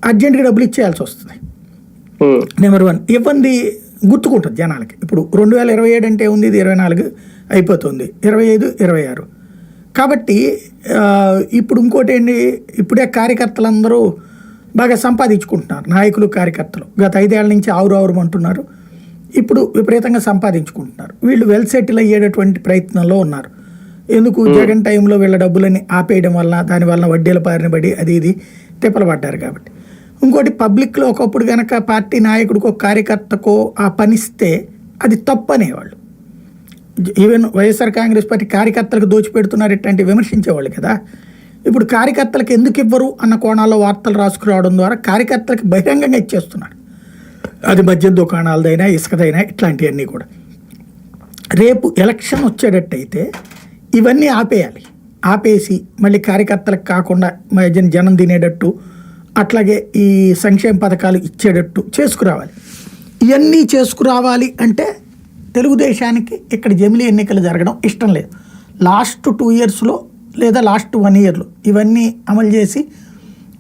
అర్జెంటుగా డబ్బులు ఇచ్చేయాల్సి వస్తుంది. నెంబర్ 1 ఇవ్వండి గుర్తుకుంటుంది జనాలకి. ఇప్పుడు 2027 అంటే ఉంది, ఇది 24 అయిపోతుంది, 25, 26. కాబట్టి ఇప్పుడు ఇంకోటి ఏంటి, ఇప్పుడే కార్యకర్తలందరూ బాగా సంపాదించుకుంటున్నారు. నాయకులు కార్యకర్తలు గత 5 ఏళ్ల నుంచి ఆవురావురమంటున్నారు. ఇప్పుడు విపరీతంగా సంపాదించుకుంటున్నారు. వీళ్ళు వెల్ సెటిల్ అయ్యేటటువంటి ప్రయత్నంలో ఉన్నారు. ఎందుకు, జగన్ టైంలో వీళ్ళ డబ్బులని ఆపేయడం వల్ల, దానివల్ల వడ్డీల బారిన పడి అది ఇది తిప్పలు పడ్డారు కాబట్టి. ఇంకోటి, పబ్లిక్లో ఒకప్పుడు కనుక పార్టీ నాయకుడికో కార్యకర్తకో ఆ పనిస్తే అది తప్పు అనేవాళ్ళు. ఈవెన్ వైఎస్ఆర్ కాంగ్రెస్ పార్టీ కార్యకర్తలకు దోచిపెడుతున్నారు ఇట్లాంటి విమర్శించేవాళ్ళు కదా. ఇప్పుడు కార్యకర్తలకు ఎందుకు ఇవ్వరు అన్న కోణాల్లో వార్తలు రాసుకురావడం ద్వారా కార్యకర్తలకు బహిరంగంగా ఇచ్చేస్తున్నారు. అది మద్యం దుకాణాలదైనా ఇసుకదైనా ఇట్లాంటివన్నీ కూడా. రేపు ఎలక్షన్ వచ్చేటట్టయితే ఇవన్నీ ఆపేయాలి. ఆపేసి మళ్ళీ కార్యకర్తలకు కాకుండా జనం తినేటట్టు, అట్లాగే ఈ సంక్షేమ పథకాలు ఇచ్చేటట్టు చేసుకురావాలి. ఇవన్నీ చేసుకురావాలి అంటే తెలుగుదేశానికి ఇక్కడ జమిలీ ఎన్నికలు జరగడం ఇష్టం లేదు. లాస్ట్ 2 ఇయర్స్లో లేదా లాస్ట్ 1 ఇయర్లో ఇవన్నీ అమలు చేసి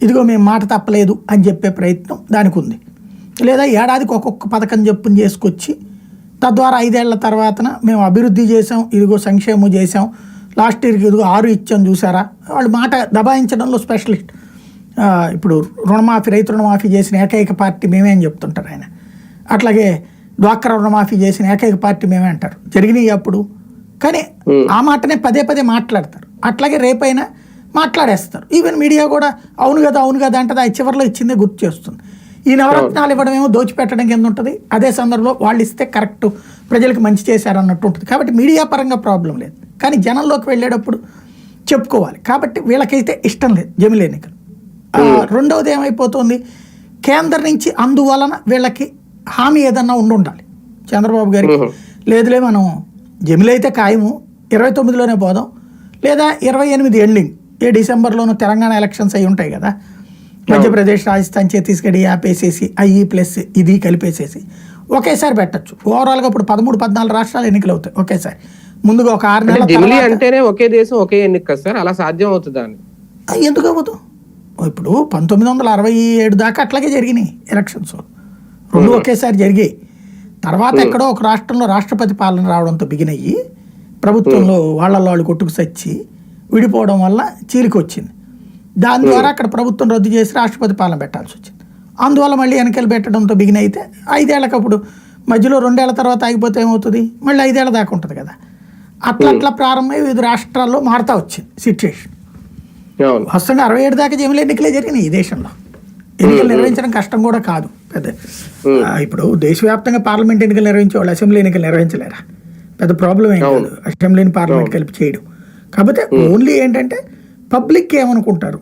ఇదిగో మేము మాట తప్పలేదు అని చెప్పే ప్రయత్నం దానికి ఉంది. లేదా ఏడాదికి ఒక్కొక్క పథకం చెప్పుని చేసుకొచ్చి తద్వారా 5 ఏళ్ల తర్వాతన మేము అభివృద్ధి చేసాం, ఇదిగో సంక్షేమం చేసాం, లాస్ట్ ఇయర్కి ఇదిగో 6 ఇచ్చాం చూసారా. వాళ్ళు మాట దబాయించడంలో స్పెషలిస్ట్. ఇప్పుడు రైతు రుణమాఫీ చేసిన ఏకైక పార్టీ మేమే అని చెప్తుంటారు ఆయన. అట్లాగే డ్వాక్రా రుణమాఫీ చేసిన ఏకైక పార్టీ మేమే అంటారు. జరిగినాయి అప్పుడు, కానీ ఆ మాటనే పదే పదే మాట్లాడతారు. అట్లాగే రేపైనా మాట్లాడేస్తారు. ఈవెన్ మీడియా కూడా అవును కదా అంటే అది చివరిలో ఇచ్చిందే గుర్తు చేస్తుంది. ఈ నవరత్నాలు ఇవ్వడమేమో దోచిపెట్టడం కింద ఉంటుంది. అదే సందర్భంలో వాళ్ళు ఇస్తే కరెక్ట్, ప్రజలకు మంచి చేశారన్నట్టు ఉంటుంది. కాబట్టి మీడియా పరంగా ప్రాబ్లం లేదు, కానీ జనంలోకి వెళ్ళేటప్పుడు చెప్పుకోవాలి. కాబట్టి వీళ్ళకైతే ఇష్టం లేదు జమిలీ ఎన్నికలు. రెండవది ఏమైపోతుంది, కేంద్రం నుంచి అందువలన వీళ్ళకి హామీ ఏదన్నా ఉండాలి. చంద్రబాబు గారికి లేదులే మనం జమిలీ అయితే ఖాయము, 29లోనే పోదాం, లేదా 28 ఎండింగ్, డిసెంబర్లోనూ తెలంగాణ ఎలక్షన్స్ అయి ఉంటాయి కదా, మధ్యప్రదేశ్, రాజస్థాన్, ఛత్తీస్గఢ్ ఆపేసేసి ఐఈ ప్లస్ ఇది కలిపేసేసి ఒకేసారి పెట్టచ్చు. ఓవరాల్గా ఇప్పుడు 13-14 రాష్ట్రాలు ఎన్నికలు అవుతాయి ఒకేసారి. ముందుగా ఒక 6 నెలల జమిలీ అంటేనే ఒకే దేశం ఒకే ఎన్నిక సార్, అలా సాధ్యం అవుతుందా? ఎందుకు అవ్వదు? ఇప్పుడు 1967 దాకా అట్లాగే జరిగినాయి ఎలక్షన్స్, 2 ఒకేసారి జరిగాయి. తర్వాత ఎక్కడో ఒక రాష్ట్రంలో రాష్ట్రపతి పాలన రావడంతో బిగినయ్యి ప్రభుత్వంలో వాళ్ళు కొట్టుకు సచ్చి విడిపోవడం వల్ల చీలిక వచ్చింది. దాని ద్వారా అక్కడ ప్రభుత్వం రద్దు చేసి రాష్ట్రపతి పాలన పెట్టాల్సి వచ్చింది. అందువల్ల మళ్ళీ ఎన్నికలు పెట్టడంతో బిగిన్ అయితే 5 ఏళ్ళకి, అప్పుడు మధ్యలో 2 ఏళ్ల తర్వాత ఆగిపోతే ఏమవుతుంది, మళ్ళీ 5 ఏళ్ళ దాకా ఉంటుంది కదా. అట్లా ప్రారంభమై వివిధ రాష్ట్రాల్లో మారుతా వచ్చింది సిచ్యుయేషన్. వాస్తవంగా 67 దాకా జమిలీ ఎన్నికలే జరిగినాయి ఈ దేశంలో. ఎన్నికలు నిర్వహించడం కష్టం కూడా కాదు పెద్ద. ఇప్పుడు దేశవ్యాప్తంగా పార్లమెంట్ ఎన్నికలు నిర్వహించే వాళ్ళు అసెంబ్లీ ఎన్నికలు నిర్వహించలేరా, పెద్ద ప్రాబ్లం ఏం కాదు అసెంబ్లీని పార్లమెంట్ కలిపి చేయడం. కాకపోతే ఓన్లీ ఏంటంటే పబ్లిక్ ఏమనుకుంటారు,